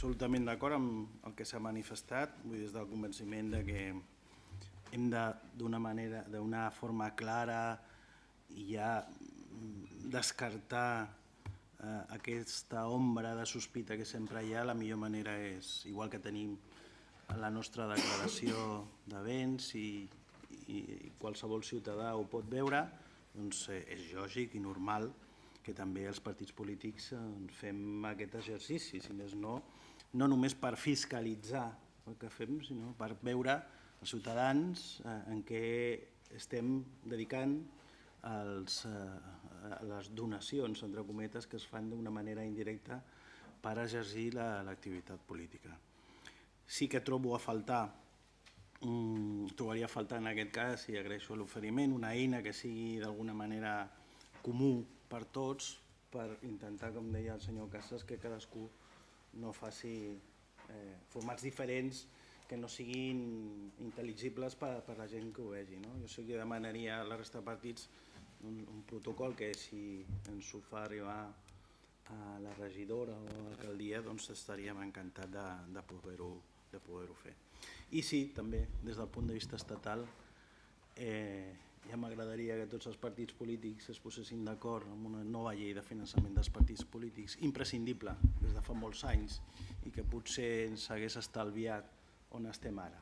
absolutament d'acord amb el que s'ha manifestat, des del convenciment que hem de, d'una forma clara i ja descartar aquesta ombra de sospita que sempre hi ha. La millor manera és, igual que tenim la nostra declaració de béns i qualsevol ciutadà ho pot veure, doncs és lògic i normal que també els partits polítics fem aquest exercici, si més no, no només per fiscalitzar el que fem, sinó per veure els ciutadans en què estem dedicant les donacions, entre cometes, que es fan d'una manera indirecta per exercir l'activitat política. Sí que trobaria a faltar en aquest cas, i agraeixo l'oferiment, una eina que sigui d'alguna manera comú per tots, per intentar, com deia el senyor Casas, que cadascú no faci formats diferents que no siguin intel·ligibles per la gent que ho vegi. Jo sí que demanaria a la resta de partits un protocol que si ens ho fa arribar a la regidora o a l'alcaldia, doncs estaríem encantats de poder-ho fer. I sí, també, des del punt de vista estatal, ja m'agradaria que tots els partits polítics es posessin d'acord amb una nova llei de finançament dels partits polítics, imprescindible des de fa molts anys i que potser ens hagués estalviat on estem ara.